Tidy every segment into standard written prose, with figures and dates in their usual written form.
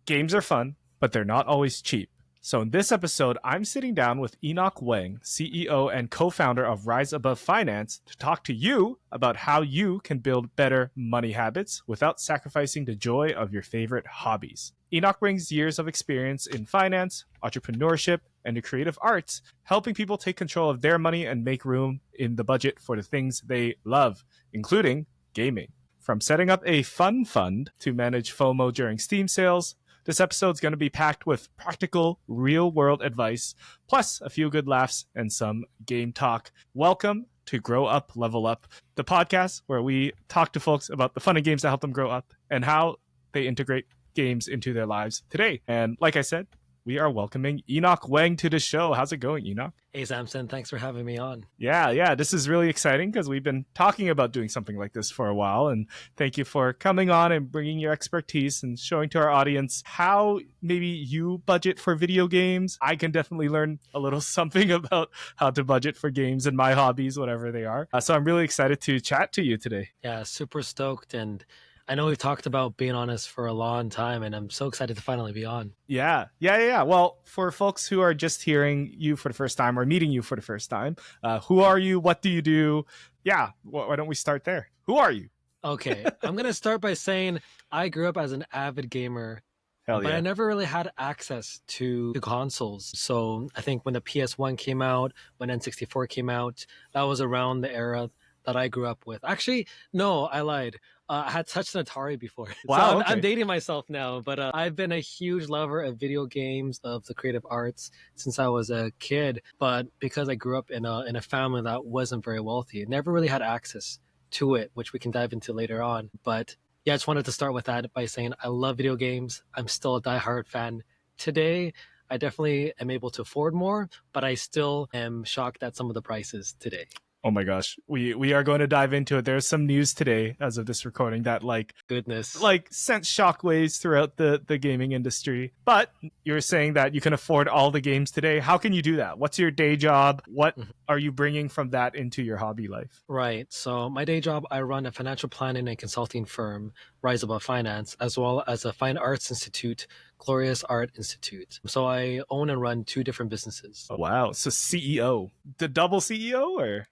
Games are fun, but they're not always cheap. So in this episode, I'm sitting down with Enoch Weng, CEO and co-founder of Rise Above Finance, to talk to you about how you can build better money habits without sacrificing the joy of your favorite hobbies. Enoch brings years of experience in finance, entrepreneurship, and the creative arts, helping people take control of their money and make room in the budget for the things they love, including gaming. From setting up a fun fund to manage FOMO during Steam sales, this episode's going to be packed with practical, real-world advice, plus a few good laughs and some game talk. Welcome to Grow Up, Level Up, the podcast where we talk to folks about the fun and games that help them grow up and how they integrate games into their lives today. And like I said, we are welcoming Enoch Weng to the show. How's it going, Enoch? Hey, Samson. Thanks for having me on. Yeah. This is really exciting because we've been talking about doing something like this for a while. And thank you for coming on and bringing your expertise and showing to our audience how maybe you budget for video games. I can definitely learn a little something about how to budget for games and my hobbies, whatever they are. So I'm really excited to chat to you today. Yeah, super stoked. And I know we've talked about being on this for a long time, and I'm so excited to finally be on. Yeah. Well, for folks who are just hearing you for the first time or meeting you for the first time, who are you? What do you do? Yeah, why don't we start there? Who are you? Okay, I'm going to start by saying I grew up as an avid gamer, but I never really had access to the consoles. So I think when the PS1 came out, when N64 came out, that was around the era that I grew up with. Actually, no, I lied. I had touched an Atari before. Wow, so okay. I'm dating myself now, but I've been a huge lover of video games, of the creative arts since I was a kid. But because I grew up in a family that wasn't very wealthy, never really had access to it, which we can dive into later on. But yeah, I just wanted to start with that by saying I love video games. I'm still a diehard fan. Today, I definitely am able to afford more, but I still am shocked at some of the prices today. Oh my gosh, we are going to dive into it. There's some news today as of this recording that sent shockwaves throughout the gaming industry. But you're saying that you can afford all the games today. How can you do that? What's your day job? What are you bringing from that into your hobby life? Right. So my day job, I run a financial planning and consulting firm, Rise Above Finance, as well as a fine arts institute, Glorious Art Institute. So I own and run two different businesses. Oh, wow. So CEO, the double CEO, or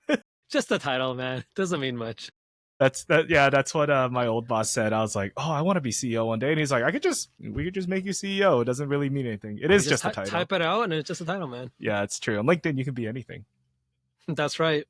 just the title, man. Doesn't mean much. That's what my old boss said. I was like, oh, I want to be CEO one day, and he's like, we could just make you CEO. It doesn't really mean anything. It is just a title. Type it out, and it's just a title, man. Yeah, it's true. On LinkedIn, you can be anything. That's right.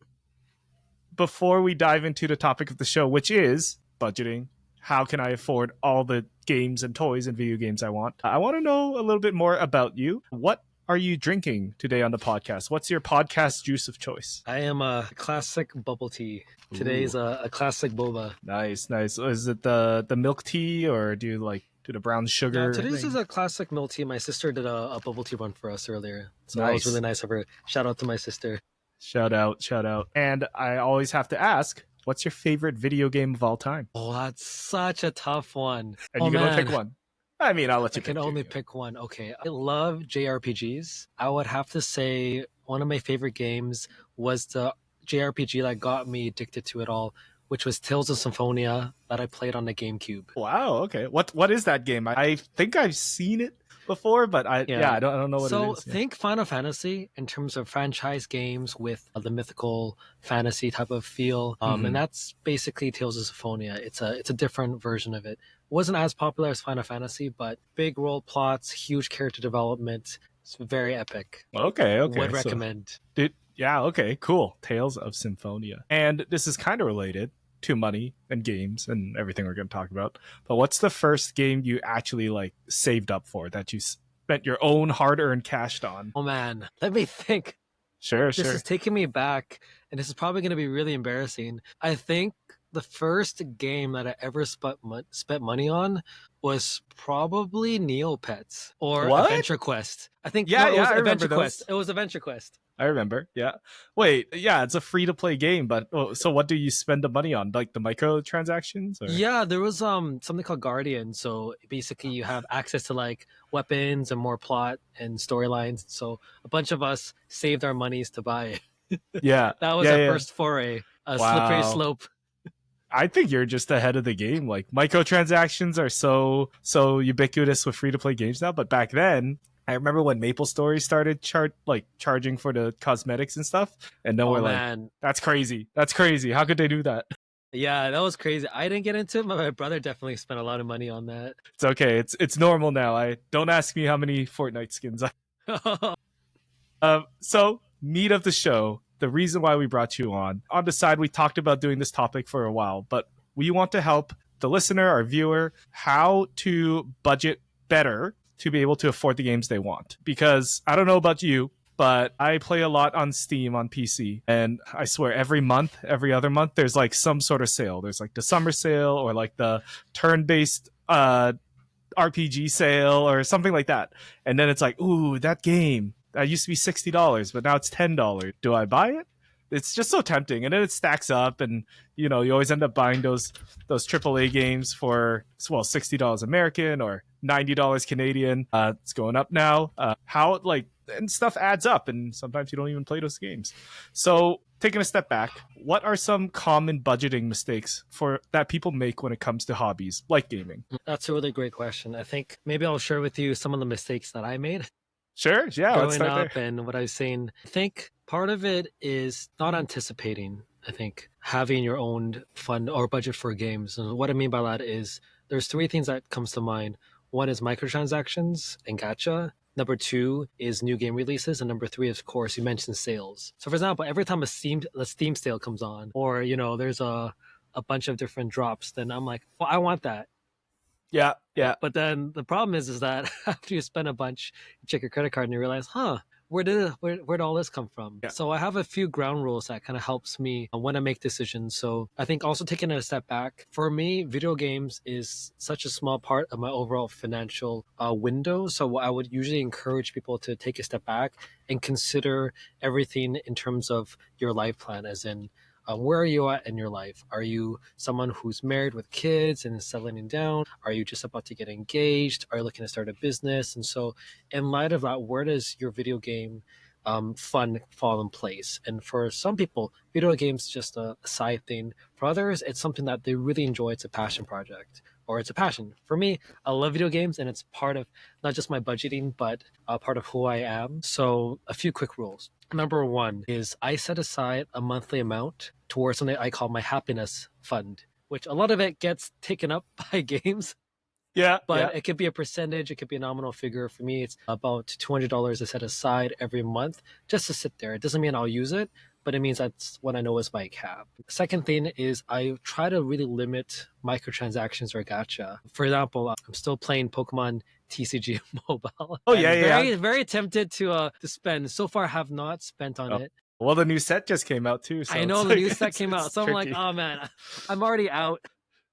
Before we dive into the topic of the show, which is budgeting, how can I afford all the games and toys and video games I want to know a little bit more about you. What are you drinking today on the podcast? What's your podcast juice of choice? I am a classic bubble tea. Today's a classic boba. Nice. Is it the milk tea, or do you do the brown sugar? Yeah, today's is a classic milk tea. My sister did a bubble tea run for us earlier. So nice. That was really nice of her. Shout out to my sister. Shout out. And I always have to ask, what's your favorite video game of all time? Oh, that's such a tough one. And you can only pick one. I mean, I'll let you pick. I can only pick one. Okay. I love JRPGs. I would have to say one of my favorite games was the JRPG that got me addicted to it all, which was Tales of Symphonia that I played on the GameCube. Wow. Okay. What is that game? I think I've seen it before, but I don't know what it is. So think Final Fantasy in terms of franchise games with the mythical fantasy type of feel, and that's basically Tales of Symphonia. It's a different version of it. It wasn't as popular as Final Fantasy, but big world plots, huge character development. It's very epic. Okay. Would recommend. Okay, cool. Tales of Symphonia, and this is kind of related to money and games and everything we're going to talk about. But what's the first game you actually saved up for that you spent your own hard-earned cash on? Oh man, let me think. Sure. This is taking me back, and this is probably going to be really embarrassing. I think the first game that I ever spent money on was probably Neopets or Adventure Quest. I think it was Adventure Quest. It was Adventure Quest. I remember, yeah. Wait, yeah, it's a free-to-play game, but so what do you spend the money on? Like the microtransactions? Or? Yeah, there was something called Guardian. So basically you have access to weapons and more plot and storylines. So a bunch of us saved our monies to buy it. Yeah. That was our first foray. Slippery slope. I think you're just ahead of the game. Like microtransactions are so ubiquitous with free to play games now, but back then I remember when Maple Story started charging for the cosmetics and stuff, and then Oh we're like, man, that's crazy. That's crazy. How could they do that? yeah, that was crazy. I didn't get into it, but my brother definitely spent a lot of money on that. It's okay. It's normal now. I don't ask me how many Fortnite skins I so, meat of the show, the reason why we brought you on the side, we talked about doing this topic for a while, but we want to help the listener, our viewer, how to budget better to be able to afford the games they want. Because I don't know about you, but I play a lot on Steam on PC. And I swear every month, every other month, there's like some sort of sale. There's like the summer sale or like the turn based RPG sale or something like that. And then it's like, ooh, that game that used to be $60, but now it's $10. Do I buy it? It's just so tempting, and then it stacks up, and you always end up buying those AAA games for $60 American or $90 Canadian. It's going up now. How like and stuff adds up, and sometimes you don't even play those games. So taking a step back, what are some common budgeting mistakes for that people make when it comes to hobbies like gaming? That's a really great question. I think maybe I'll share with you some of the mistakes that I made Sure, yeah, let's growing start up there. and what I was saying. I think part of it is not anticipating. I think having your own fund or budget for games. And what I mean by that is there's three things that comes to mind. One is microtransactions and gacha. Number two is new game releases, and number three, of course, you mentioned sales. So, for example, every time a Steam sale comes on, or there's a bunch of different drops, then I'm like, well, I want that. Yeah, yeah. But then the problem is that after you spend a bunch, you check your credit card and you realize, where'd all this come from? Yeah. So I have a few ground rules that kind of helps me when I make decisions. So I think also taking a step back, for me, video games is such a small part of my overall financial window. So I would usually encourage people to take a step back and consider everything in terms of your life plan, as in where are you at in your life? Are you someone who's married with kids and is settling down? Are you just about to get engaged? Are you looking to start a business? And so, in light of that, where does your video game fund fall in place? And for some people, video games is just a side thing. For others, it's something that they really enjoy. It's a passion project, or it's a passion. For me, I love video games, and it's part of not just my budgeting, but part of who I am. So, a few quick rules. Number one is I set aside a monthly amount towards something I call my happiness fund, which a lot of it gets taken up by games, Yeah, but it could be a percentage, it could be a nominal figure. For me, it's about $200 I set aside every month just to sit there. It doesn't mean I'll use it, but it means that's what I know is my cap. The second thing is I try to really limit microtransactions or gacha. For example, I'm still playing Pokemon TCG Mobile. Oh yeah, yeah. Very, very tempted to spend. So far, have not spent on it. Well, the new set just came out too. So I know the new set came out, so I'm like, tricky. oh man, I'm already out.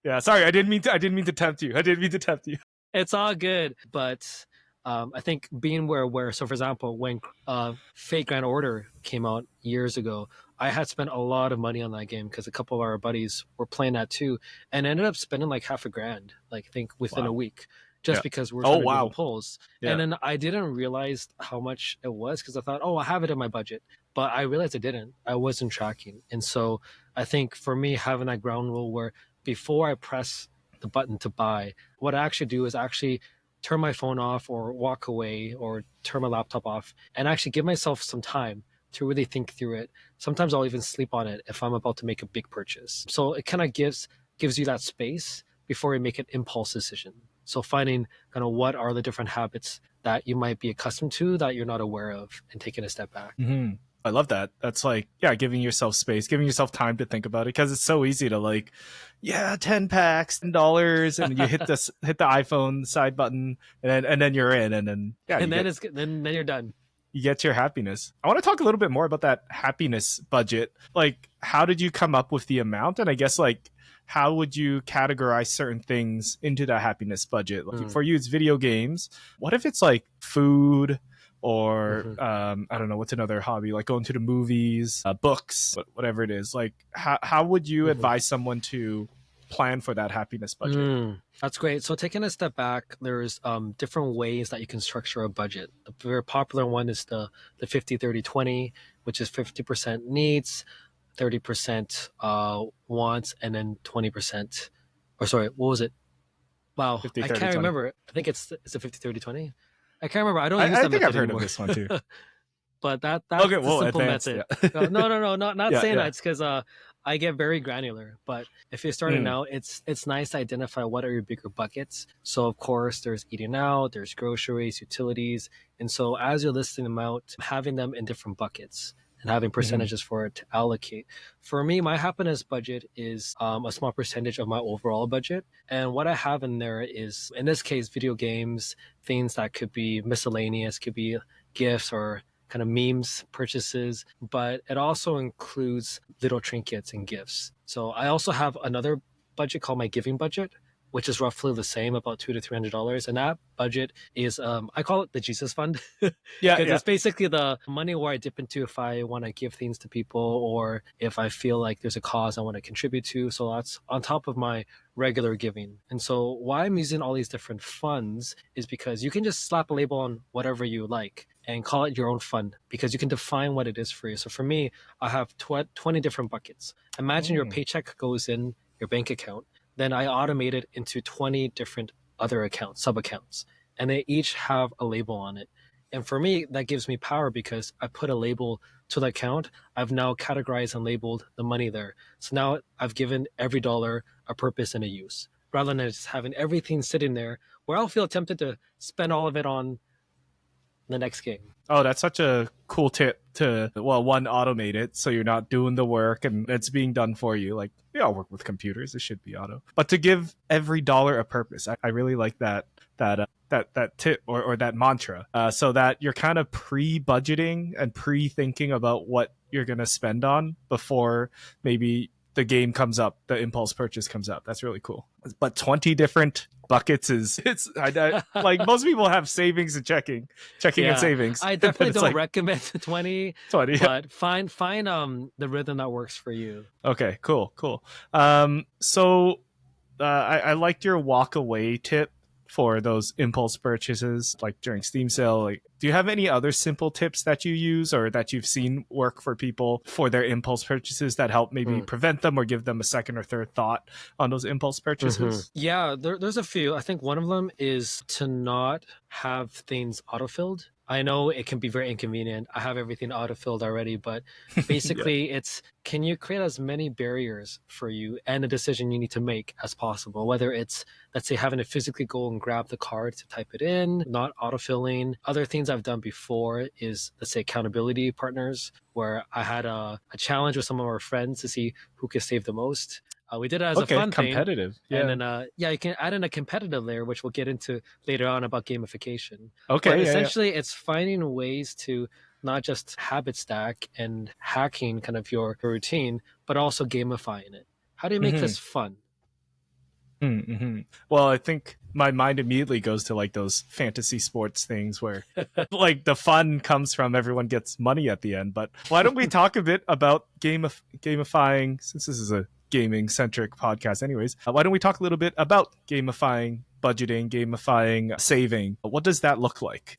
Yeah, sorry, I didn't mean to tempt you. It's all good, but I think being aware. So, for example, when Fate Grand Order came out years ago, I had spent a lot of money on that game because a couple of our buddies were playing that too, and ended up spending like $1,000, like I think within a week, just because we're trying to do the polls. Yeah. And then I didn't realize how much it was because I thought, oh, I have it in my budget, but I realized I didn't. I wasn't tracking, and so I think for me having that ground rule where before I press the button to buy, what I actually do is actually turn my phone off or walk away or turn my laptop off and actually give myself some time to really think through it. Sometimes I'll even sleep on it if I'm about to make a big purchase. So it kind of gives you that space before you make an impulse decision. So finding kind of what are the different habits that you might be accustomed to that you're not aware of and taking a step back. Mm-hmm. I love that. That's like, yeah, giving yourself space, giving yourself time to think about it, because it's so easy to like, 10 packs, $10, and you hit the iPhone side button, and then you're in, and then then you're done. You get your happiness. I want to talk a little bit more about that happiness budget. Like, how did you come up with the amount? And I guess like, how would you categorize certain things into that happiness budget? Like, for you, it's video games. What if it's like food? Or I don't know, what's another hobby, like going to the movies, books, whatever it is. Like how would you advise someone to plan for that happiness budget? That's great. So taking a step back, there's different ways that you can structure a budget. The very popular one is the 50-30-20, which is 50% needs, 30% wants, and then 20%. Or sorry, what was it? Wow, 50, I 30, can't 20. remember. I think it's a 50, 30, 20. I can't remember. I don't use I that think I've method heard of anymore. this one too. But that's Okay, the whoa, simple advanced. method. Yeah. No, not Yeah, saying that. yeah. It's because I get very granular. But if you're starting Mm, out, it's nice to identify what are your bigger buckets. So of course, there's eating out, there's groceries, utilities, and so as you're listing them out, having them in different buckets and having mhm. percentages for it to allocate. For me, my happiness budget is a small percentage of my overall budget, and what I have in there is, in this case, video games, things that could be miscellaneous, could be gifts or kind of memes purchases, but it also includes little trinkets and gifts. So I also have another budget called my giving budget, which is roughly the same, about $200 to $300. And that budget is, I call it the Jesus Fund, because Yeah, yeah. it's basically the money where I dip into if I want to give things to people or if I feel like there's a cause I want to contribute to. So that's on top of my regular giving. And so why I'm using all these different funds is because you can just slap a label on whatever you like and call it your own fund because you can define what it is for you. So for me, I have 20 different buckets. Imagine your Mm, paycheck goes in your bank account, then I automate it into 20 different other accounts, sub accounts, and they each have a label on it. And for me, that gives me power because I put a label to the account. I've now categorized and labeled the money there. So now I've given every dollar a purpose and a use rather than just having everything sitting there where I'll feel tempted to spend all of it on the next game. Oh, that's such a cool tip to, well, one, automate it so you're not doing the work and it's being done for you. Like, we all work with computers, it should be auto. But to give every dollar a purpose, I really like that tip or that mantra, so that you're kind of pre-budgeting and pre-thinking about what you're going to spend on before maybe the game comes up, the impulse purchase comes up. That's really cool. But 20 different buckets is like most people have savings and checking and Yeah, savings. I And then definitely it's don't like recommend 20, 20. Yeah. but find the rhythm that works for you. Okay, cool. So I liked your walk away tip for those impulse purchases, like during Steam sale. Like, do you have any other simple tips that you use or that you've seen work for people for their impulse purchases that help maybe Hmm. prevent them or give them a second or third thought on those impulse purchases? Yeah, there's a few. I think one of them is to not have things autofilled. I know it can be very inconvenient. I have everything autofilled already, but Yeah. basically it's can you create as many barriers for you and a decision you need to make as possible, whether it's, let's say, having to physically go and grab the card to type it in, not autofilling. Other things I've done before is, let's say, accountability partners, where I had a challenge with some of our friends to see who could save the most. We did it as a Okay, fun thing, competitive. and Yeah. then yeah, you can add in a competitive layer, which we'll get into later on about gamification. But Okay, yeah. essentially, it's finding ways to not just habit stack and hacking kind of your routine, but also gamifying it. How do you make Hmm. this fun? Mm-hmm. Well, I think my mind immediately goes to like those fantasy sports things where like the fun comes from everyone gets money at the end. But why don't we talk a bit about gamifying, since this is a gaming centric podcast anyways. Why don't we talk a little bit about gamifying budgeting, gamifying saving? What does that look like?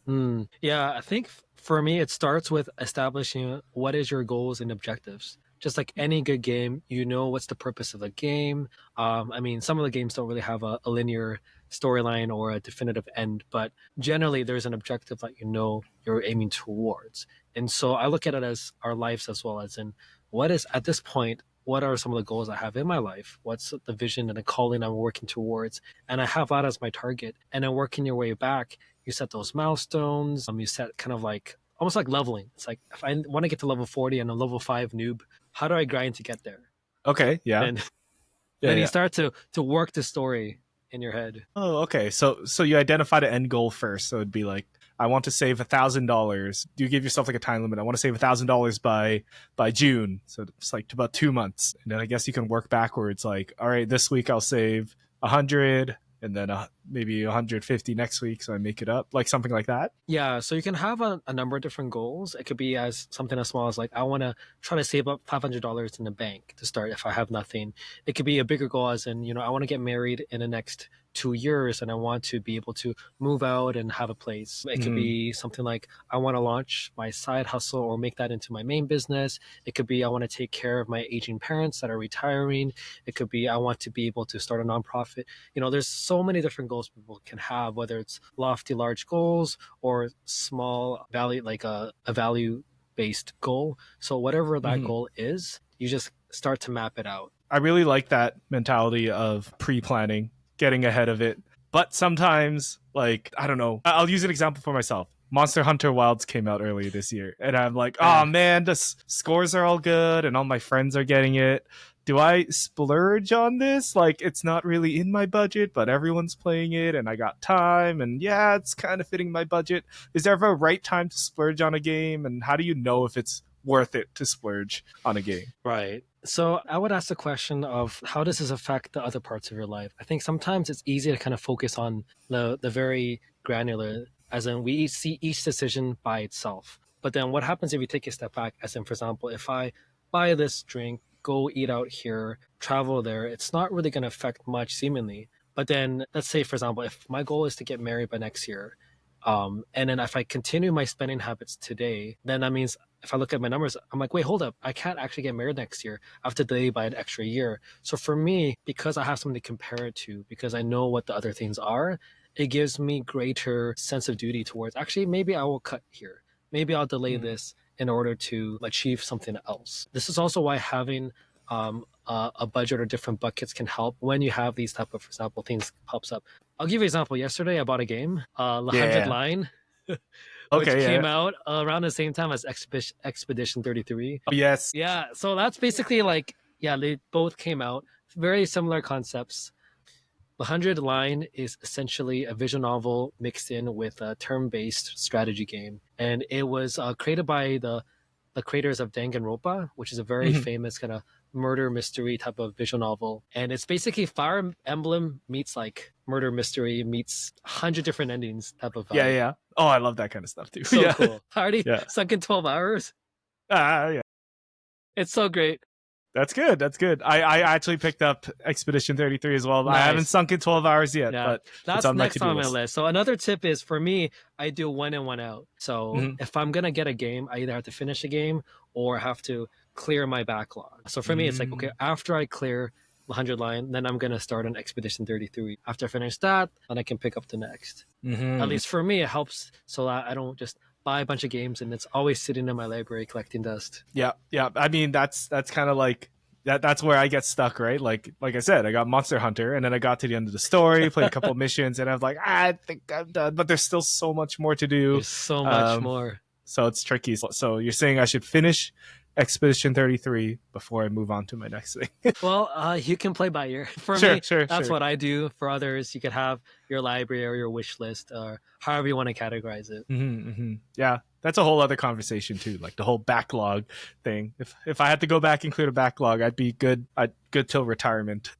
Yeah, I think for me, it starts with establishing what is your goals and objectives. Just like any good game, you know what's the purpose of the game. I mean, some of the games don't really have a linear storyline or a definitive end, but generally there's an objective that you know you're aiming towards. And so I look at it as our lives as well, as in what is at this point, what are some of the goals I have in my life? What's the vision and the calling I'm working towards? And I have that as my target. And then working your way back, you set those milestones. You set kind of like almost like leveling. It's like if I want to get to level 40 and a level 5 noob, how do I grind to get there? Okay, yeah. And Yeah, then you yeah. start to work the story in your head. Oh, okay. So you identified an end goal first. So it'd be like, I want to save $1,000. Do you give yourself like a time limit? I want to save $1,000 by June. So it's like about 2 months. And then I guess you can work backwards. Like, all right, this week I'll save 100, and then maybe 150 next week, so I make it up, like something like that. Yeah, so you can have a number of different goals. It could be as something as small as like I want to try to save up $500 in the bank to start if I have nothing. It could be a bigger goal as in, I want to get married in the next 2 years and I want to be able to move out and have a place. It could be something like I want to launch my side hustle or make that into my main business. It could be I want to take care of my aging parents that are retiring. It could be I want to be able to start a nonprofit. There's so many different goals people can have, whether it's lofty, large goals or small value, like a value based goal. So whatever that goal is, you just start to map it out. I really like that mentality of pre-planning, getting ahead of it. But sometimes, like, I don't know, I'll use an example for myself. Monster Hunter Wilds came out earlier this year, and I'm like, oh man, the scores are all good, and all my friends are getting it. Do I splurge on this? Like, it's not really in my budget, but everyone's playing it, and I got time, and yeah, it's kind of fitting my budget. Is there ever a right time to splurge on a game, and how do you know if it's worth it to splurge on a game? Right. So I would ask the question of how does this affect the other parts of your life? I think sometimes it's easy to kind of focus on the very granular, as in we see each decision by itself. But then what happens if you take a step back, as in, for example, if I buy this drink, go eat out here, travel there, it's not really going to affect much seemingly. But then let's say, for example, if my goal is to get married by next year, and then if I continue my spending habits today, then that means if I look at my numbers, I'm like, wait, hold up. I can't actually get married next year. I have to delay by an extra year. So for me, because I have something to compare it to, because I know what the other things are, it gives me greater sense of duty towards, actually, maybe I will cut here. Maybe I'll delay this in order to achieve something else. This is also why having a budget or different buckets can help when you have these type of, for example, things pops up. I'll give you an example. Yesterday, I bought a game, The 100 Line, which came out around the same time as Expedition 33. Yes. Yeah, so that's basically like, they both came out. Very similar concepts. The 100 Line is essentially a visual novel mixed in with a turn-based strategy game. And it was created by the creators of Danganronpa, which is a very famous kind of murder mystery type of visual novel. And it's basically Fire Emblem meets like murder mystery meets 100 different endings type of vibe. Yeah. Oh, I love that kind of stuff too. So cool. Already sunk in 12 hours. Yeah. It's so great. That's good. I actually picked up Expedition 33 as well. Nice. I haven't sunk in 12 hours yet, but that's next on my list. So another tip is, for me, I do one in, one out. So if I'm going to get a game, I either have to finish a game or have to clear my backlog. So for me, it's like, okay, after I clear the 100 Line, then I'm going to start on Expedition 33. After I finish that, then I can pick up the next. At least for me, it helps so that I don't just buy a bunch of games and it's always sitting in my library collecting dust. Yeah. I mean, that's kind of like that's where I get stuck, right? Like I said, I got Monster Hunter, and then I got to the end of the story, played a couple missions, and I was like, I think I'm done. But there's still so much more to do. There's so much more. So it's tricky. So you're saying I should finish Expedition 33 before I move on to my next thing? Well, you can play by ear. For me, that's what I do. For others, you could have your library or your wish list, or however you want to categorize it. Yeah, that's a whole other conversation too, like the whole backlog thing. If I had to go back and clear the backlog, I'd be good. I'd good till retirement.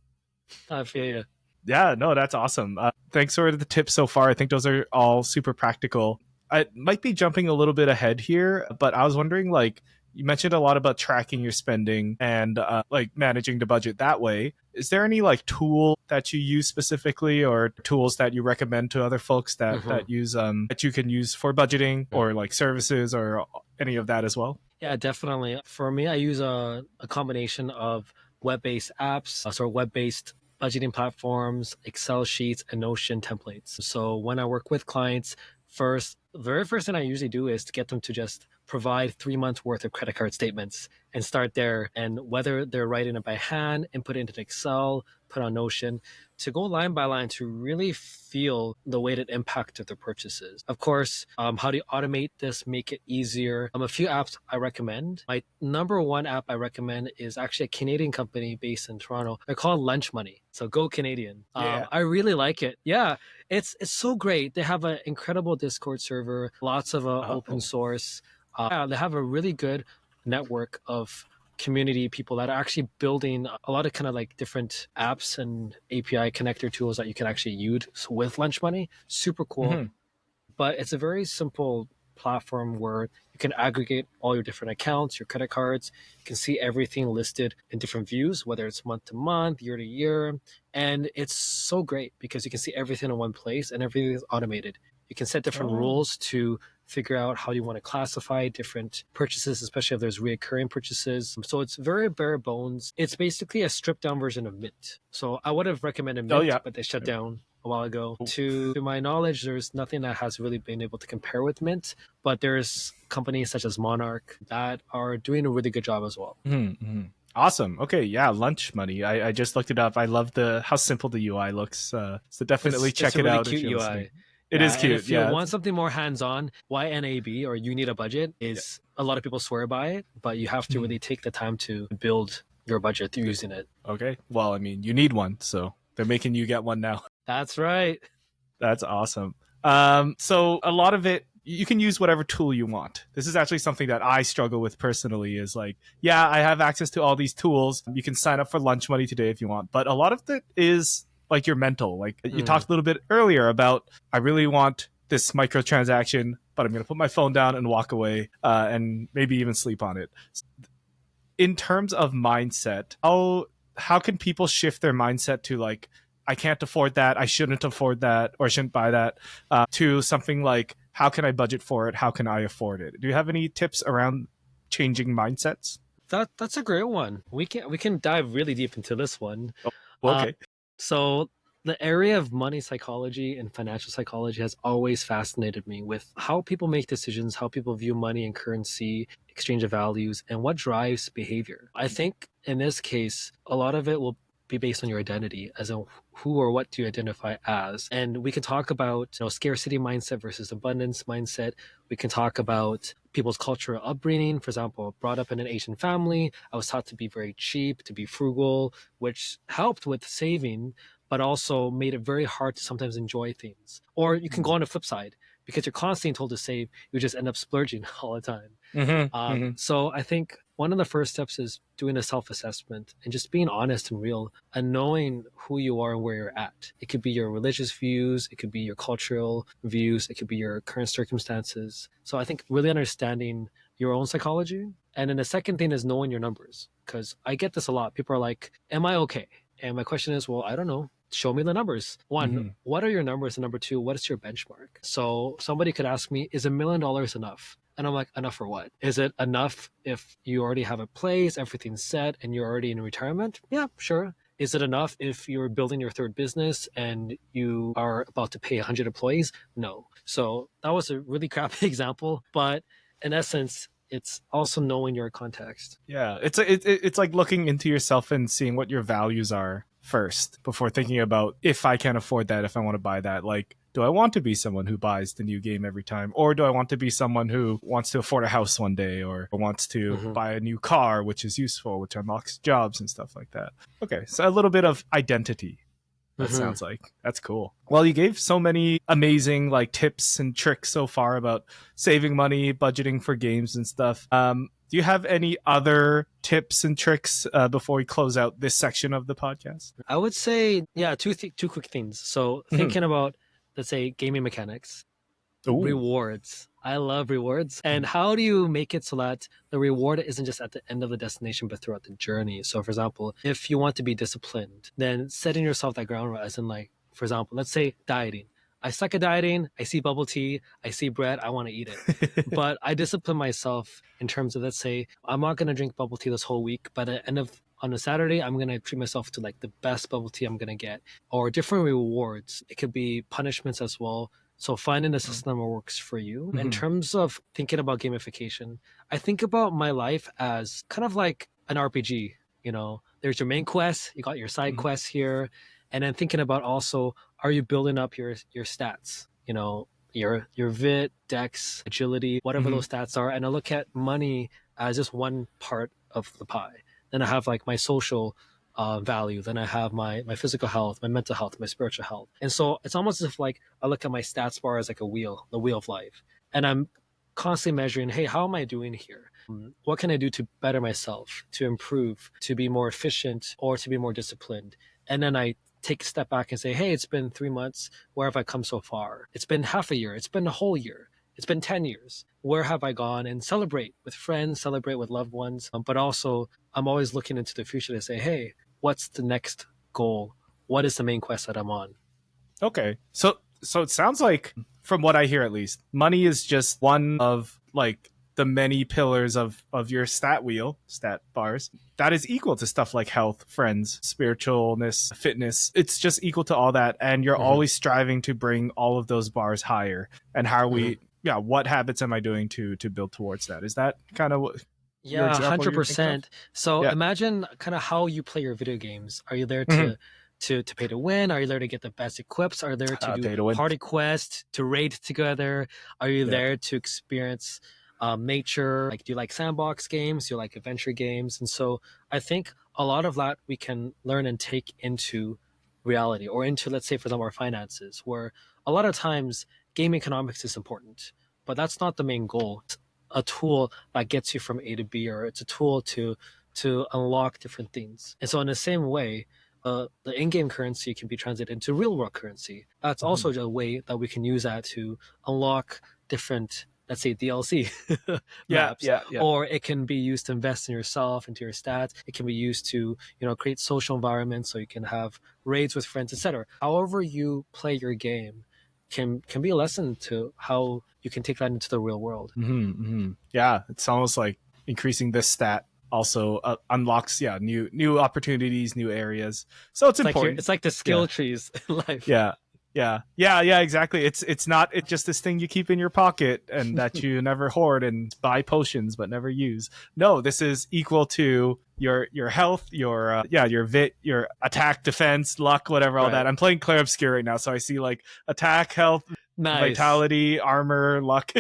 I feel you. Yeah, no, that's awesome. Thanks for the tips so far. I think those are all super practical. I might be jumping a little bit ahead here, but I was wondering, like, you mentioned a lot about tracking your spending and like managing the budget that way. Is there any like tool that you use specifically, or tools that you recommend to other folks that use that you can use for budgeting, or like services or any of that as well? Yeah, definitely. For me, I use a combination of web-based apps, so web-based budgeting platforms, Excel sheets, and Notion templates. So when I work with clients, the very first thing I usually do is to get them to just provide 3 months worth of credit card statements and start there. And whether they're writing it by hand, input it into Excel, put on Notion, to go line by line to really feel the weighted impact of their purchases. Of course, how do you automate this, make it easier? A few apps I recommend. My number one app I recommend is actually a Canadian company based in Toronto. They're called Lunch Money. So go Canadian. I really like it. Yeah, it's so great. They have an incredible Discord server, lots of open source. They have a really good network of community people that are actually building a lot of kind of like different apps and API connector tools that you can actually use with lunch money. Super cool. Mhm. But it's a very simple platform where you can aggregate all your different accounts, your credit cards. You can see everything listed in different views, whether it's month to month, year to year. And it's so great because you can see everything in one place and everything is automated. You can set different Oh. rules to figure out how you want to classify different purchases, especially if there's reoccurring purchases. So it's very bare bones. It's basically a stripped down version of Mint. So I would have recommended Oh Mint, yeah. but they shut down a while ago. To my knowledge, there's nothing that has really been able to compare with Mint, but there's companies such as Monarch that are doing a really good job as well. Mm-hmm. Awesome. Okay, yeah, lunch money. I just looked it up. I love the how simple the UI looks. So definitely It's check a it really out if cute you're listening. UI. It Yeah, is and cute. if you Yeah. want something more hands-on, YNAB or you need a budget Yeah. is a lot of people swear by it, but you have to Mhm. really take the time to build your budget through using it. Okay. Well, I mean, you need one, so they're making you get one now. That's right. That's awesome. So a lot of it, you can use whatever tool you want. This is actually something that I struggle with personally. Is like, yeah, I have access to all these tools. You can sign up for lunch money today if you want, but a lot of it is like your mental. Like you Mm. talked a little bit earlier about, I really want this microtransaction, but I'm going to put my phone down and walk away, and maybe even sleep on it. In terms of mindset, how can people shift their mindset to like, I can't afford that, I shouldn't afford that, or I shouldn't buy that, to something like, how can I budget for it? How can I afford it? Do you have any tips around changing mindsets? That's a great one. We can dive really deep into this one. Oh, well, Uh, okay. so the area of money psychology and financial psychology has always fascinated me with how people make decisions, how people view money and currency, exchange of values, and what drives behavior. I think in this case, a lot of it will be based on your identity, as in who or what do you identify as. And we can talk about scarcity mindset versus abundance mindset. We can talk about people's cultural upbringing. For example, brought up in an Asian family, I was taught to be very cheap, to be frugal, which helped with saving, but also made it very hard to sometimes enjoy things. Or you can go on the flip side, because you're constantly told to save, you just end up splurging all the time. Mm-hmm. Mm-hmm. So I think one of the first steps is doing a self-assessment and just being honest and real and knowing who you are and where you're at. It could be your religious views, it could be your cultural views, it could be your current circumstances. So I think really understanding your own psychology. And then the second thing is knowing your numbers, because I get this a lot. People are like, am I okay? And my question is, well, I don't know. Show me the numbers. One, Mm-hmm. what are your numbers? And number two, what is your benchmark? So somebody could ask me, is $1 million enough? And I'm like, enough for what? Is it enough if you already have a place, everything's set, and you're already in retirement? Yeah, sure. Is it enough if you're building your third business and you are about to pay 100 employees? No. So that was a really crappy example. But in essence, it's also knowing your context. Yeah, it's like looking into yourself and seeing what your values are first before thinking about, if I can afford that, if I want to buy that. Like, do I want to be someone who buys the new game every time, or do I want to be someone who wants to afford a house one day, or wants to Mm-hmm. buy a new car, which is useful, which unlocks jobs and stuff like that? Okay, so a little bit of identity. That Mm-hmm. sounds like that's cool. Well, you gave so many amazing like tips and tricks so far about saving money, budgeting for games and stuff. Do you have any other tips and tricks before we close out this section of the podcast? I would say, yeah, two quick things. So Mhm. thinking about, let's say, gaming mechanics, Ooh. rewards. I love rewards. And how do you make it so that the reward isn't just at the end of the destination, but throughout the journey? So, for example, if you want to be disciplined, then setting yourself that ground rule, as in, like, for example, let's say dieting. I suck at dieting. I see bubble tea. I see bread. I want to eat it. But I discipline myself in terms of, let's say, I'm not going to drink bubble tea this whole week, but at the end of on a Saturday, I'm gonna treat myself to like the best bubble tea I'm gonna get, or different rewards. It could be punishments as well. So finding a system that works for you. In Mhm. terms of thinking about gamification, I think about my life as kind of like an RPG. There's your main quest, you got your side Mhm. quests here, and then thinking about also, are you building up your stats? Your vit, dex, agility, whatever Mhm. those stats are, and I look at money as just one part of the pie. Then I have like my social value. Then I have my physical health, my mental health, my spiritual health. And so it's almost as if like I look at my stats bar as like a wheel, the wheel of life. And I'm constantly measuring, hey, how am I doing here? What can I do to better myself, to improve, to be more efficient, or to be more disciplined? And then I take a step back and say, hey, it's been 3 months. Where have I come so far? It's been half a year. It's been a whole year. It's been 10 years. Where have I gone? And celebrate with friends, celebrate with loved ones. But also, I'm always looking into the future to say, hey, what's the next goal? What is the main quest that I'm on? Okay. So it sounds like, from what I hear at least, money is just one of like the many pillars of your stat bars that is equal to stuff like health, friends, spiritualness, fitness. It's just equal to all that, and you're always striving to bring all of those bars higher. And how are we what habits am I doing to build towards that? Is that kind of what your Yeah, example you're thinking of? 100%. So Yeah. imagine kind of how you play your video games. Are you there to pay to win? Are you there to get the best equips? Are you there to Pay do to win. party quests, to raid together? Are you Yeah. there to experience nature? Like, do you like sandbox games? Do you like adventure games? And so I think a lot of that we can learn and take into reality, or into, let's say, for example, our finances, where a lot of times game economics is important, but that's not the main goal. It's a tool that gets you from A to B, or it's a tool to unlock different things. And so in the same way, the in-game currency can be translated into real-world currency. That's also a way that we can use that to unlock different, let's say, DLC maps. Yeah. Or it can be used to invest in yourself, into your stats. It can be used to, create social environments so you can have raids with friends, etc. However you play your game can be a lesson to how you can take that into the real world. Yeah, it's almost like increasing this stat also unlocks new opportunities, new areas. So it's important. It's like the skill trees in life. Yeah, exactly. It's not just this thing you keep in your pocket and that you never hoard and buy potions but never use. No, this is equal to your health, your vit, your attack, defense, luck, whatever, all that. I'm playing Clair Obscure right now, so I see like attack, health, vitality, armor, luck,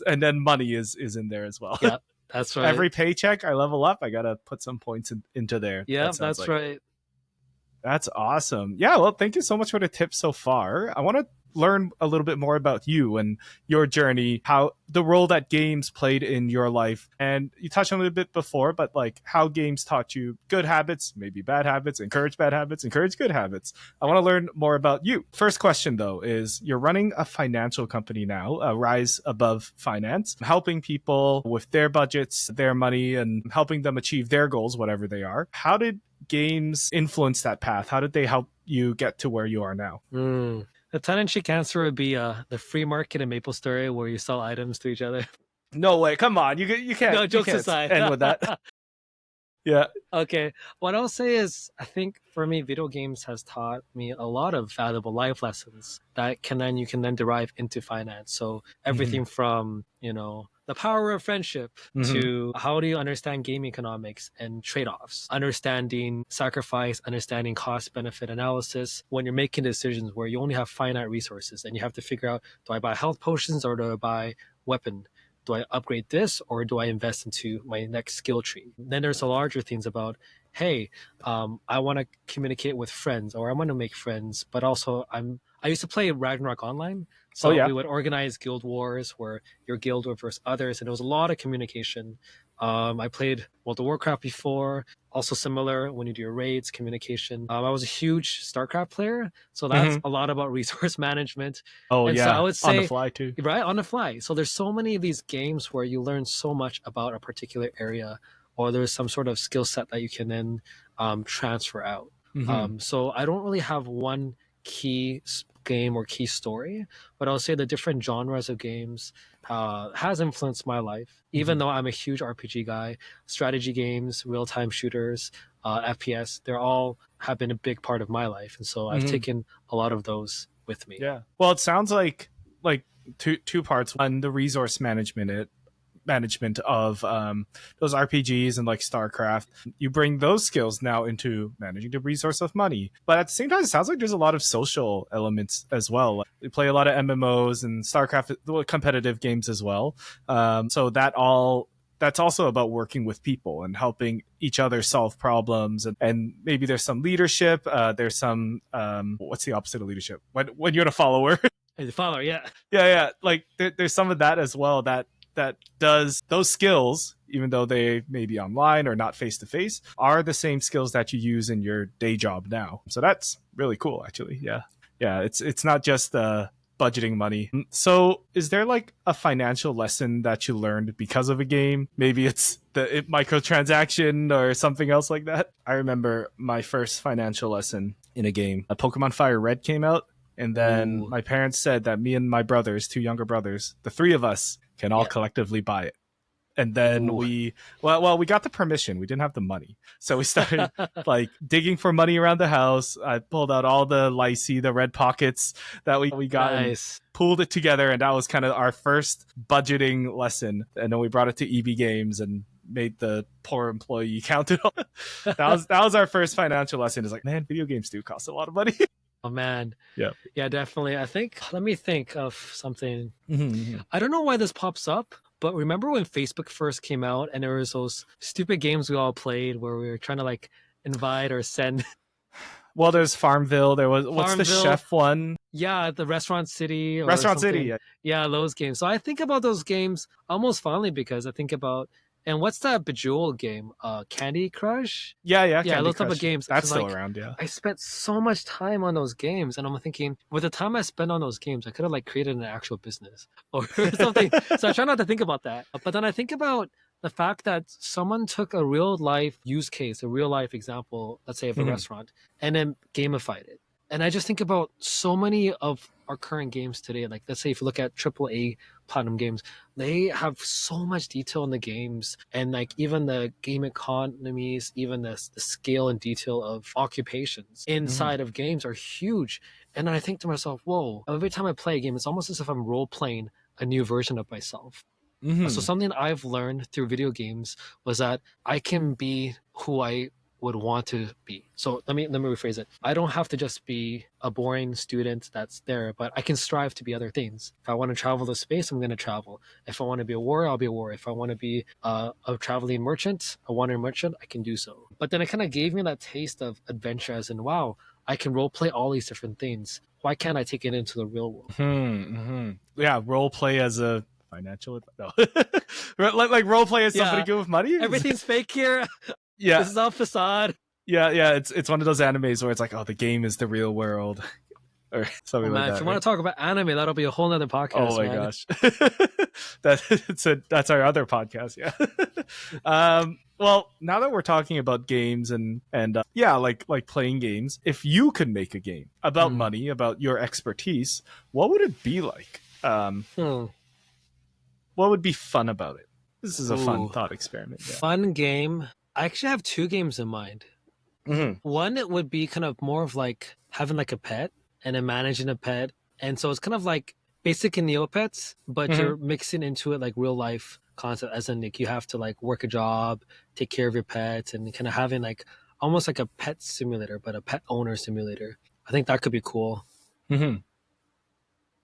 and then money is in there as well. Yeah, that's right. Every paycheck I level up, I gotta put some points into there. Yeah, that's right. That's awesome. Yeah, well, thank you so much for the tips so far. I want to learn a little bit more about you and your journey, how the role that games played in your life. And you touched on it a bit before, but like how games taught you good habits, maybe bad habits, encourage bad habits, encourage good habits. I want to learn more about you. First question, though, is you're running a financial company now, Rise Above Finance, helping people with their budgets, their money, and helping them achieve their goals, whatever they are. How did games influence that path? How did they help you get to where you are now? The tongue-in-cheek answer would be the free market in MapleStory, where you sell items to each other. No way! Come on, you can't. No, jokes aside. End with that. Yeah. Okay. What I'll say is, I think for me, video games has taught me a lot of valuable life lessons that you can then derive into finance. So everything from the power of friendship to how do you understand game economics and trade-offs, understanding sacrifice, understanding cost-benefit analysis when you're making decisions where you only have finite resources and you have to figure out, do I buy health potions or do I buy weapon? Do I upgrade this or do I invest into my next skill tree? Then there's the larger things about, hey, I want to communicate with friends, or I want to make friends, but also I used to play Ragnarok Online. So we would organize guild wars where your guild would versus others, and there was a lot of communication. I played World of Warcraft before, also similar when you do your raids, communication. I was a huge StarCraft player, so that's a lot about resource management. So I would say, on the fly too. Right, on the fly. So there's so many of these games where you learn so much about a particular area, or there's some sort of skill set that you can then transfer out. So I don't really have one key game or key story, but I'll say the different genres of games has influenced my life. Even though I'm a huge RPG guy, strategy games, real-time shooters, FPS, they're all have been a big part of my life, and so I've taken a lot of those with me. Yeah. Well, it sounds like two parts. One, the resource management of those RPGs and like StarCraft. You bring those skills now into managing the resource of money. But at the same time, it sounds like there's a lot of social elements as well. We play a lot of MMOs and StarCraft competitive games as well. So that's also about working with people and helping each other solve problems. And maybe there's some leadership. There's some, what's the opposite of leadership? When you're a follower. The follower, yeah. Yeah. Like there's some of that as well that that does those skills, even though they may be online or not face to face, are the same skills that you use in your day job now. So that's really cool, actually. Yeah. Yeah. It's not just budgeting money. So is there like a financial lesson that you learned because of a game? Maybe it's the microtransaction or something else like that. I remember my first financial lesson in a game. A Pokemon Fire Red came out. And then Ooh. my parents said that me and my brothers, two younger brothers, the three of us can all Yeah. collectively buy it. And then Ooh. we got the permission. We didn't have the money. So we started like digging for money around the house. I pulled out all the Lycee, the red pockets that we got, Nice. and pulled it together. And that was kind of our first budgeting lesson. And then we brought it to EB Games and made the poor employee count it all. That was our first financial lesson. Is like, man, video games do cost a lot of money. Oh man. Yeah. Yeah, definitely. I think, let me think of something. Mm-hmm. I don't know why this pops up, but remember when Facebook first came out and there was those stupid games we all played where we were trying to like invite or send. Well, there's Farmville. There was, what's the Farmville. chef one? Yeah, the Restaurant City. Or Restaurant something. City. Yeah. Yeah, those games. So I think about those games almost fondly because I think about, and what's that Bejeweled game? Candy Crush? Yeah, Yeah, Candy those type Crush. of games. That's 'Cause, still like, around, yeah. I spent so much time on those games, and I'm thinking, with the time I spent on those games, I could have like created an actual business or something. So I try not to think about that. But then I think about the fact that someone took a real life use case, a real life example, let's say of a Mhm. restaurant, and then gamified it. And I just think about so many of our current games today. Like, let's say if you look at AAA platinum games, they have so much detail in the games, and like even the game economies, even the scale and detail of occupations inside of games are huge. And then I think to myself, whoa, every time I play a game, it's almost as if I'm role playing a new version of myself. Mhm. So something I've learned through video games was that I can be who I would want to be. So let me rephrase it. I don't have to just be a boring student that's there, but I can strive to be other things. If I want to travel to space, I'm going to travel. If I want to be a warrior, I'll be a warrior. If I want to be a traveling merchant, a wandering merchant, I can do so. But then it kind of gave me that taste of adventure as in, wow, I can role play all these different things. Why can't I take it into the real world? Yeah, role play as a financial no. like role play as somebody Yeah. good with money. Everything's fake here. Yeah, This is all facade. yeah. It's one of those animes where it's like, oh, the game is the real world, or something Oh, like man, that. if you right? want to talk about anime, that'll be a whole nother podcast. Oh my man. gosh, that's our other podcast. Yeah. Well, now that we're talking about games and yeah, like playing games, if you could make a game about money, about your expertise, what would it be like? What would be fun about it? This is a fun thought experiment. Yeah. Fun game. I actually have two games in mind. Mm-hmm. One, it would be kind of more of like having like a pet and then managing a pet. And so it's kind of like basic Neopets, but you're mixing into it like real life concept, as in like you have to like work a job, take care of your pets, and kind of having like almost like a pet simulator, but a pet owner simulator. I think that could be cool. Mm-hmm.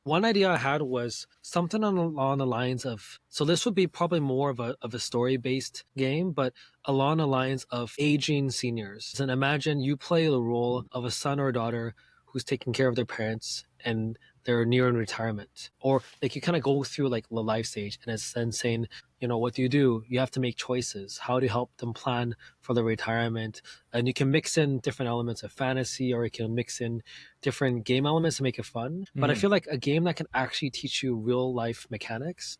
One idea I had was something along the lines of, so this would be probably more of a story-based game, but along the lines of aging seniors. And imagine you play the role of a son or a daughter who's taking care of their parents and they're nearing retirement. Or like you kind of go through like the life stage and it's then saying, you know, what do? You have to make choices. How to help them plan for the retirement. And you can mix in different elements of fantasy, or you can mix in different game elements to make it fun. But I feel like a game that can actually teach you real life mechanics,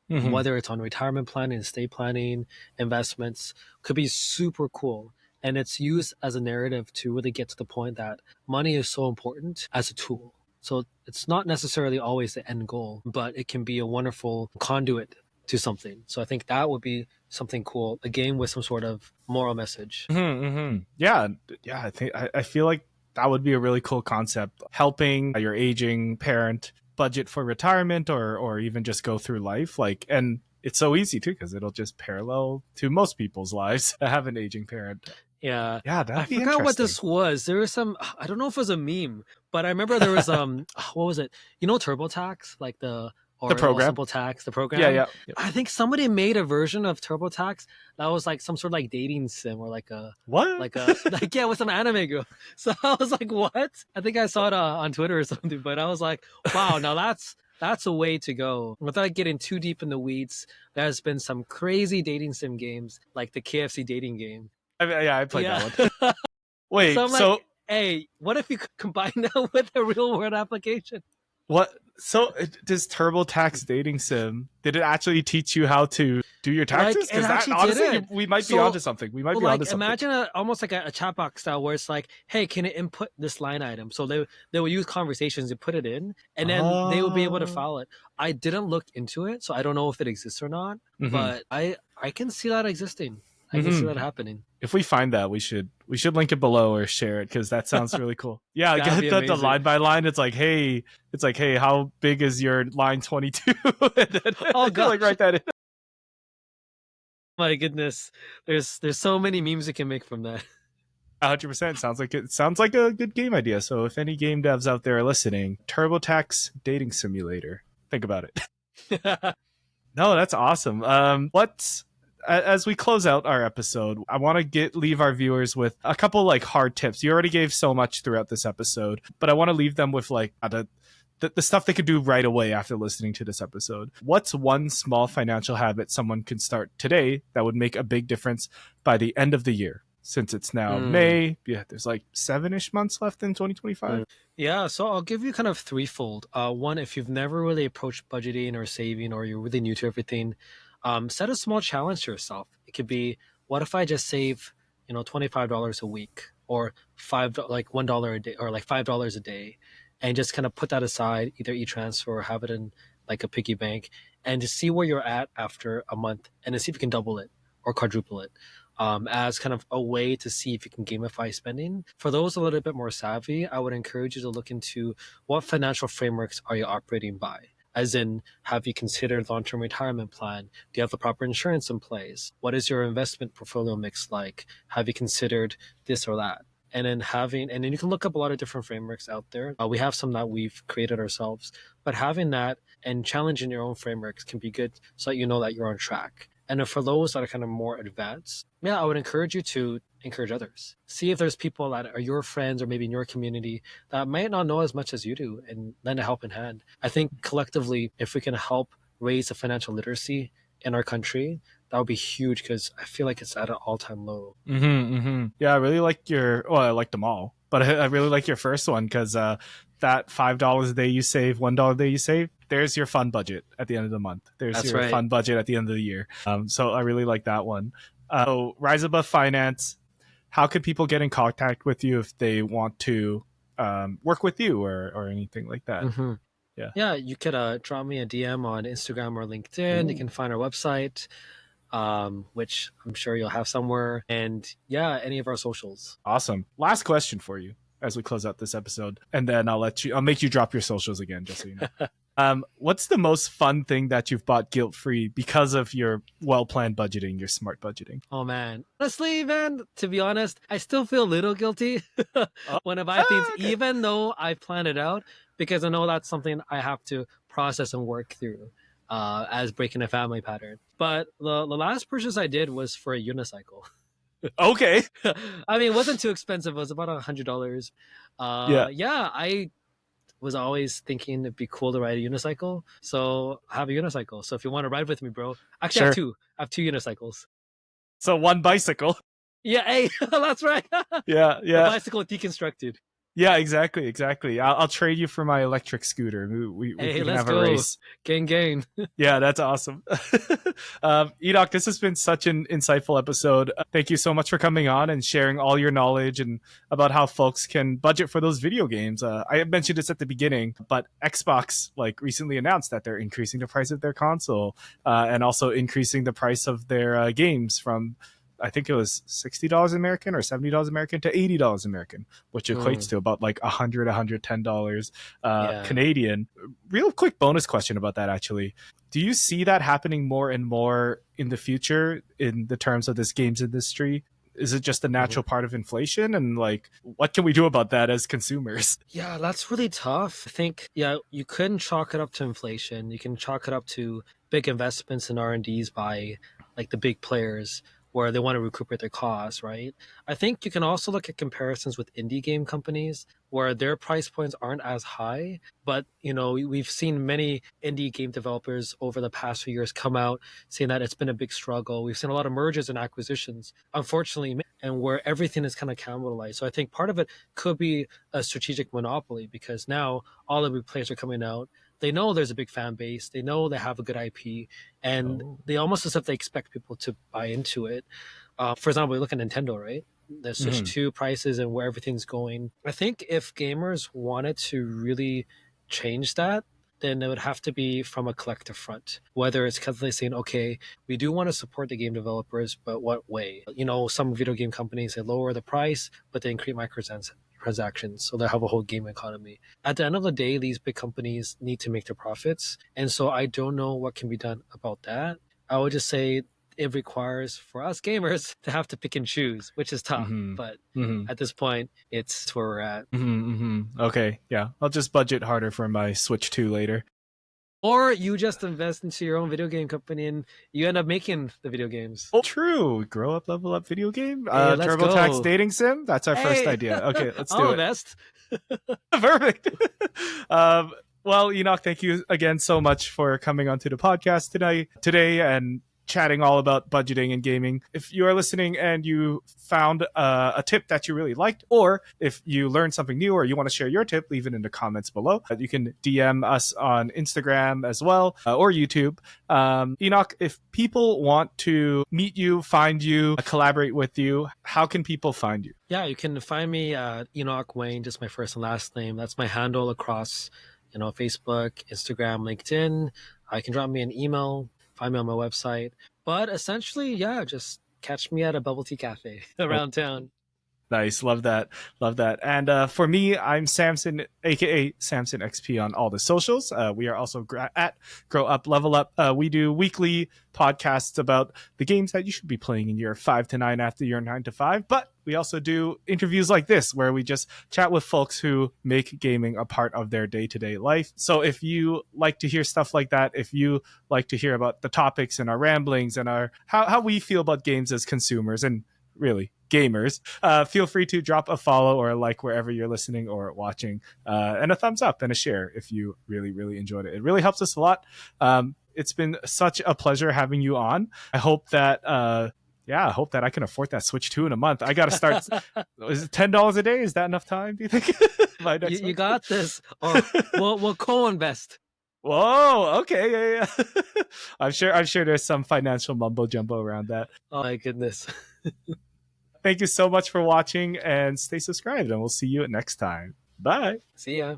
whether it's on retirement planning, estate planning, investments, could be super cool. And it's used as a narrative to really get to the point that money is so important as a tool. So it's not necessarily always the end goal, but it can be a wonderful conduit to something. So I think that would be something cool, a game with some sort of moral message. Yeah. I feel like that would be a really cool concept, helping your aging parent budget for retirement or even just go through life. Like, and it's so easy too, because it'll just parallel to most people's lives to have an aging parent. Yeah, that'd be forgot what interesting. this was. There was some, I don't know if it was a meme, but I remember there was what was it? You know, TurboTax, like the program, Simple Tax, the program. Yeah. I think somebody made a version of TurboTax that was like some sort of like dating sim or like a what? like yeah, with some anime girl. So I was like, what? I think I saw it on Twitter or something, but I was like, wow, now That's a way to go. Without getting too deep in the weeds, there's been some crazy dating sim games, like the KFC dating game. I mean, yeah, I played Yeah. that one. So Wait, I'm like, so hey, what if you could combine that with a real world application? what? So does TurboTax dating sim? Did it actually teach you how to do your Like, taxes? it Because that actually honestly, did. we might be So onto something. We might So be onto like something. imagine almost like a chat box style where it's like, hey, can it input this line item? So they will use conversations to put it in, and then they will be able to Oh. file it. I didn't look into it, so I don't know if it exists or not. Hmm. But I can see that existing. I can see Hmm. that happening. If we find that, we should link it below or share it because that sounds really cool. Yeah, That'd get be the amazing. line by line. It's like, hey, how big is your line 22? And then Oh you like gosh, write that in. my goodness. There's so many memes you can make from that. 100% sounds like a good game idea. So if any game devs out there are listening, TurboTax dating simulator. Think about it. No, that's awesome. What's as we close out our episode, I want to leave our viewers with a couple like hard tips. You already gave so much throughout this episode, but I want to leave them with like the stuff they could do right away after listening to this episode. What's one small financial habit someone can start today that would make a big difference by the end of the year? Since it's now Mm, May, yeah, there's like 7-ish months left in 2025. mm. Yeah, so I'll give you kind of threefold. One, if you've never really approached budgeting or saving, or you're really new to everything, set a small challenge to yourself. It could be, what if I just save, $25 a week, or like $1 a day, or like $5 a day, and just kind of put that aside, either e-transfer or have it in like a piggy bank, and just see where you're at after a month, and then see if you can double it or quadruple it. As kind of a way to see if you can gamify spending. For those a little bit more savvy, I would encourage you to look into what financial frameworks are you operating by. As in, have you considered long-term retirement plan? Do you have the proper insurance in place? What is your investment portfolio mix like? Have you considered this or that? And then you can look up a lot of different frameworks out there. We have some that we've created ourselves, but having that and challenging your own frameworks can be good so that you know that you're on track. And for those that are kind of more advanced, yeah, I would encourage you to encourage others. See if there's people that are your friends or maybe in your community that might not know as much as you do, and lend a helping hand. I think collectively, if we can help raise the financial literacy in our country, that would be huge because I feel like it's at an all-time low. Mm-hmm, mm-hmm. Yeah, I really like I like them all, but I really like your first one because that $5 a day you save, $1 a day you save, there's your fun budget at the end of the month. There's That's your right. fun budget at the end of the year. So I really like that one. So Rise Above Finance, how could people get in contact with you if they want to work with you or anything like that? Hmm. Yeah. Yeah, you could drop me a DM on Instagram or LinkedIn. You Ooh. can find our website, which I'm sure you'll have somewhere. And yeah, any of our socials. Awesome. Last question for you as we close out this episode, and then I'll make you drop your socials again, just so you know. What's the most fun thing that you've bought guilt free because of your well planned budgeting, your smart budgeting? Oh man. Honestly, man, to be honest, I still feel a little guilty Oh, when I buy things, okay. even though I plan it out, because I know that's something I have to process and work through as breaking a family pattern. But the last purchase I did was for a unicycle. Okay. I mean, it wasn't too expensive. It was about $100. Yeah. Yeah, I was always thinking it'd be cool to ride a unicycle. So I have a unicycle. So if you want to ride with me, bro, actually I have Sure. two. I have two unicycles. So one bicycle. Yeah, hey, that's right. Yeah. The Yeah. bicycle deconstructed. Yeah. Exactly. I'll trade you for my electric scooter. We Hey, can let's have a go. race. Gang, gang. Yeah, that's awesome. Enoch, this has been such an insightful episode. Thank you so much for coming on and sharing all your knowledge and about how folks can budget for those video games. I mentioned this at the beginning, but Xbox like recently announced that they're increasing the price of their console and also increasing the price of their games from I think it was $60 American or $70 American to $80 American, which equates Mm, to about like $110 yeah. Canadian. Real quick bonus question about that, actually. Do you see that happening more and more in the future in the terms of this games industry? Is it just a Mhm. natural part of inflation? And like, what can we do about that as consumers? Yeah, that's really tough. I think, yeah, you couldn't chalk it up to inflation. You can chalk it up to big investments in R&Ds by like the big players. where they want to recuperate their costs, right? I think you can also look at comparisons with indie game companies where their price points aren't as high, but we've seen many indie game developers over the past few years come out saying that it's been a big struggle. We've seen a lot of mergers and acquisitions, unfortunately, and where everything is kind of cannibalized. So I think part of it could be a strategic monopoly because now all the new players are coming out. They know there's a big fan base. They know they have a good IP, and Oh. they almost as if they expect people to buy into it. For example, you look at Nintendo, right? The Switch Mhm. 2 prices and where everything's going. I think if gamers wanted to really change that, then it would have to be from a collective front. Whether it's collectively saying, okay, we do want to support the game developers, but what way? Some video game companies, they lower the price, but they increase microtransactions. So they have a whole game economy. At the end of the day, these big companies need to make their profits. And so I don't know what can be done about that. I would just say it requires for us gamers to have to pick and choose, which is tough. Mhm. But Mhm. at this point, it's where we're at. Okay, yeah. I'll just budget harder for my Switch 2 later. Or you just invest into your own video game company and you end up making the video games. Oh, true. Grow up, level up video game. Hey, let's TurboTax go. dating sim. That's our first Hey, idea. Okay, let's do I'll it. invest. Perfect. Well, Enoch, thank you again so much for coming onto the podcast today and chatting all about budgeting and gaming. If you are listening and you found a tip that you really liked, or if you learned something new or you want to share your tip, leave it in the comments below. You can DM us on Instagram as well, or YouTube. Enoch, if people want to meet you, find you, collaborate with you, how can people find you? Yeah, you can find me at Enoch Weng, just my first and last name. That's my handle across, Facebook, Instagram, LinkedIn. You can drop me an email, find me on my website. But essentially, yeah, just catch me at a bubble tea cafe around town. Nice, love that, love that. And for me, I'm Samson, aka Samson XP, on all the socials. We are also at Grow Up Level Up. We do weekly podcasts about the games that you should be playing in your 5 to 9 after your 9 to 5. But we also do interviews like this, where we just chat with folks who make gaming a part of their day-to-day life. So if you like to hear stuff like that, if you like to hear about the topics and our ramblings and our how we feel about games as consumers and really gamers, feel free to drop a follow or a like wherever you're listening or watching, and a thumbs up and a share if you really, really enjoyed it. It really helps us a lot. It's been such a pleasure having you on. I hope that I hope that I can afford that Switch 2 in a month. I got to start. Is it $10 a day? Is that enough time, do you think? By next You month? got this. Or we'll co-invest. Whoa, okay, yeah. I'm sure there's some financial mumbo jumbo around that. Oh my goodness. Thank you so much for watching, and stay subscribed, and we'll see you next time. Bye. See ya.